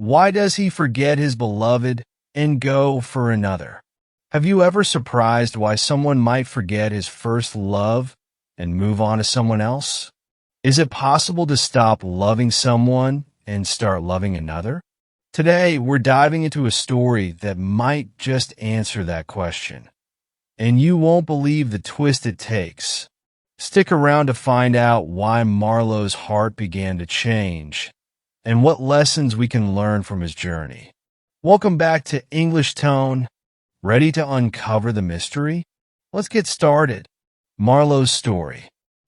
Why does he forget his beloved and go for another? Have you ever surprised why someone might forget his first love and move on to someone else? Is it possible to stop loving someone and start loving another? Today, we're diving into a story that might just answer that question. And you won't believe the twist it takes. Stick around to find out why Marlow's heart began to change and what lessons we can learn from his journey. Welcome back to English Tone. Ready to uncover the mystery? Let's get started. Marlow's story.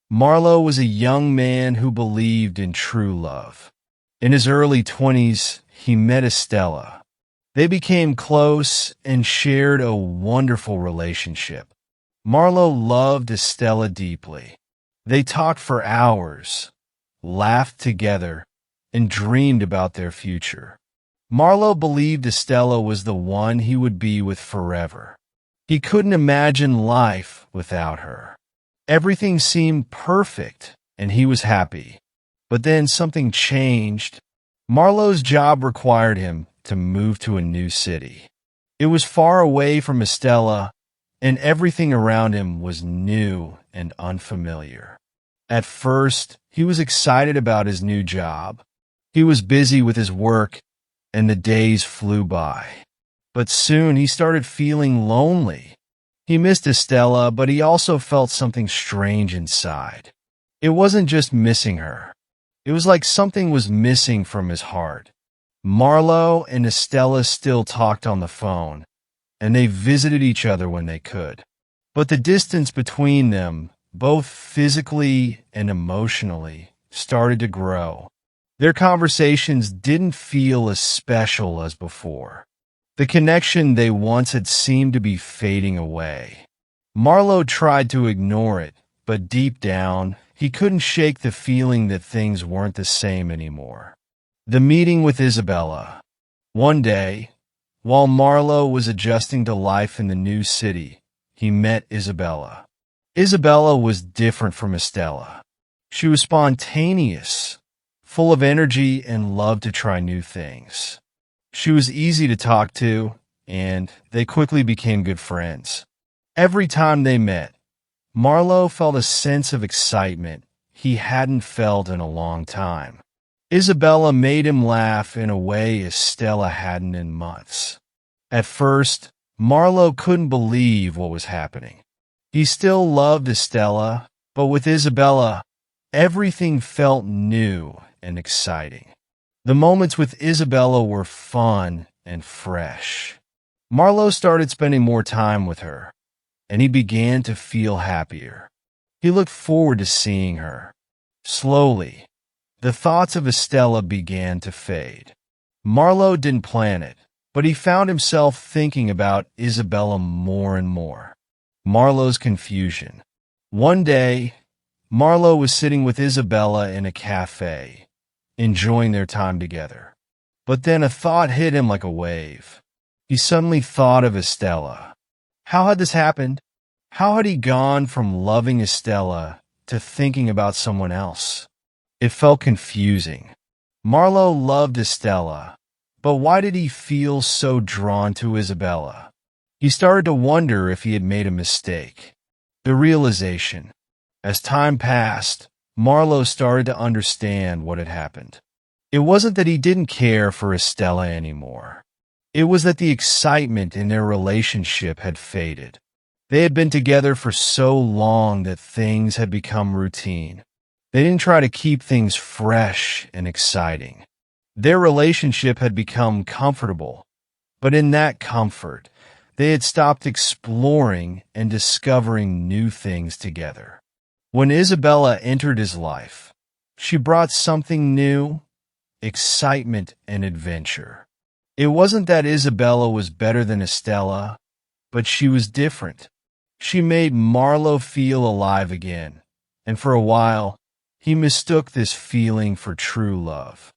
Marlow was a young man who believed in true love. In his early 20s, he met Estella. They became close and shared a wonderful relationship. Marlow loved Estella deeply. They talked for hours, laughed together, and dreamed about their future. Marlow believed Estella was the one he would be with forever. He couldn't imagine life without her. Everything seemed perfect, and he was happy. But then something changed. Marlow's job required him to move to a new city. It was far away from Estella, and everything around him was new and unfamiliar. At first, he was excited about his new job. He was busy with his work, and the days flew by. But soon he started feeling lonely. He missed Estella, but he also felt something strange inside. It wasn't just missing her. It was like something was missing from his heart. Marlow and Estella still talked on the phone, and they visited each other when they could. But the distance between them, both physically and emotionally, started to grow. Their conversations didn't feel as special as before. The connection they once had seemed to be fading away. Marlow tried to ignore it, but deep down, he couldn't shake the feeling that things weren't the same anymore. The meeting with Isabella. One day, while Marlow was adjusting to life in the new city, he met Isabella. Isabella was different from Estella. She was spontaneous, full of energy and loved to try new things. She was easy to talk to, and they quickly became good friends. Every time they met, Marlow felt a sense of excitement he hadn't felt in a long time. Isabella made him laugh in a way Estella hadn't in months. At first, Marlow couldn't believe what was happening. He still loved Estella, but with Isabella, everything felt new and exciting. The moments with Isabella were fun and fresh. Marlow started spending more time with her, and he began to feel happier. He looked forward to seeing her. Slowly, the thoughts of Estella began to fade. Marlow didn't plan it, but he found himself thinking about Isabella more and more. Marlow's confusion. One day, Marlow was sitting with Isabella in a cafe, enjoying their time together. But then a thought hit him like a wave. He suddenly thought of Estella. How had this happened? How had he gone from loving Estella to thinking about someone else? It felt confusing. Marlow loved Estella, but why did he feel so drawn to Isabella? He started to wonder if he had made a mistake. The realization. As time passed, Marlow started to understand what had happened. It wasn't that he didn't care for Estella anymore. It was that the excitement in their relationship had faded. They had been together for so long that things had become routine. They didn't try to keep things fresh and exciting. Their relationship had become comfortable, but in that comfort, they had stopped exploring and discovering new things together. When Isabella entered his life, she brought something new, excitement and adventure. It wasn't that Isabella was better than Estella, but she was different. She made Marlow feel alive again, and for a while, he mistook this feeling for true love.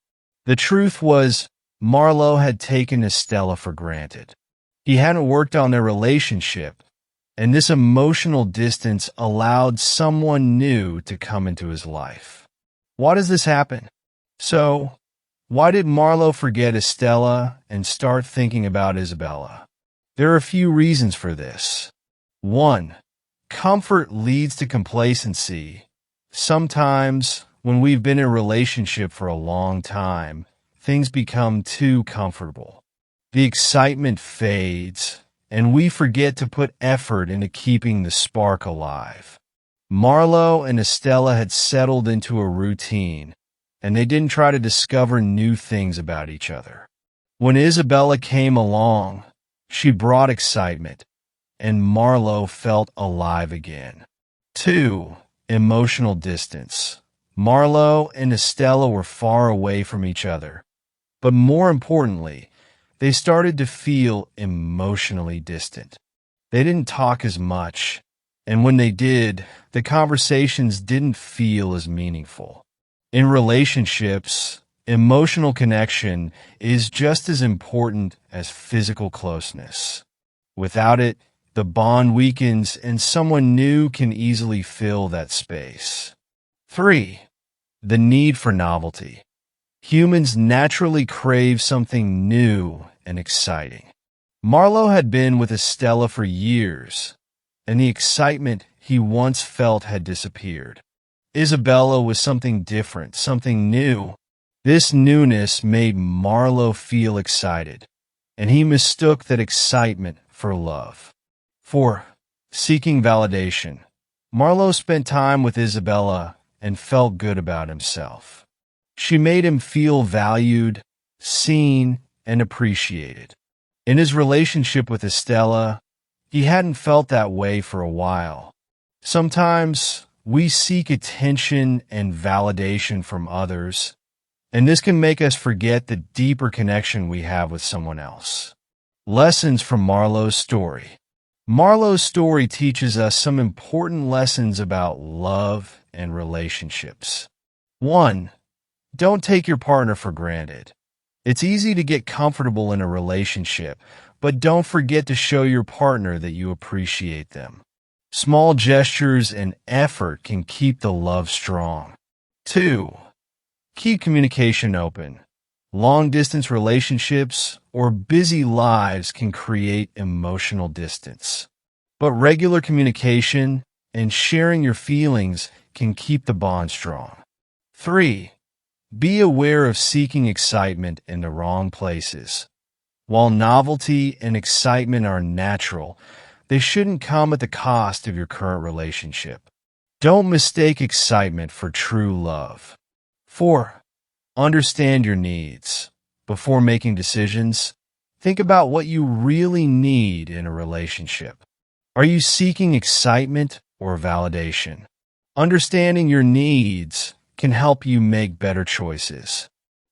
The truth was, Marlow had taken Estella for granted. He hadn't worked on their relationship, and this emotional distance allowed someone new to come into his life. Why does this happen? So, Why did Marlow forget Estella and start thinking about Isabella? There are a few reasons for this. 1. Comfort leads to complacency. Sometimes, when we've been in a relationship for a long time, things become too comfortable. The excitement fades, and we forget to put effort into keeping the spark alive. Marlow and Estella had settled into a routine, and they didn't try to discover new things about each other. When Isabella came along, she brought excitement, and Marlow felt alive again. 2. Emotional distance. Marlow and Estella were far away from each other, but more importantly, they started to feel emotionally distant. They didn't talk as much, and when they did, the conversations didn't feel as meaningful. In relationships, emotional connection is just as important as physical closeness. Without it, the bond weakens and someone new can easily fill that space. 3. The need for novelty. Humans naturally crave something new and exciting. Marlow had been with Estella for years, and the excitement he once felt had disappeared. Isabella was something different, something new. This newness made Marlow feel excited, and he mistook that excitement for love. 4. Seeking validation. Marlow spent time with Isabella and felt good about himself. She made him feel valued, seen, and appreciated. In his relationship with Estella, he hadn't felt that way for a while. Sometimes we seek attention and validation from others, and this can make us forget the deeper connection we have with someone else. Lessons from Marlow's story. Marlow's story teaches us some important lessons about love and relationships. 1. Don't take your partner for granted. It's easy to get comfortable in a relationship, but don't forget to show your partner that you appreciate them. Small gestures and effort can keep the love strong. 2. Keep communication open. Long-distance relationships or busy lives can create emotional distance. But regular communication and sharing your feelings can keep the bond strong. 3. Be aware of seeking excitement in the wrong places. While novelty and excitement are natural, they shouldn't come at the cost of your current relationship. Don't mistake excitement for true love. 4. Understand your needs. Before making decisions, think about what you really need in a relationship. Are you seeking excitement or validation? Understanding your needs can help you make better choices.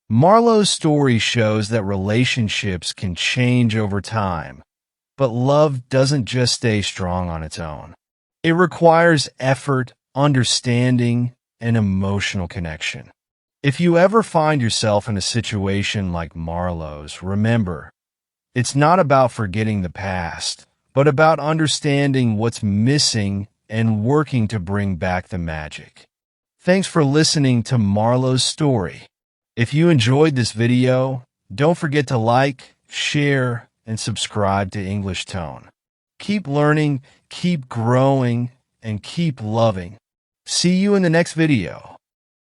Marlow's story shows that relationships can change over time, but love doesn't just stay strong on its own. It requires effort, understanding, and emotional connection. If you ever find yourself in a situation like Marlow's, remember, it's not about forgetting the past, but about understanding what's missing and working to bring back the magic. Thanks for listening to Marlow's story. If you enjoyed this video, don't forget to like, share, and subscribe to English Tone. Keep learning, keep growing, and keep loving. See you in the next video.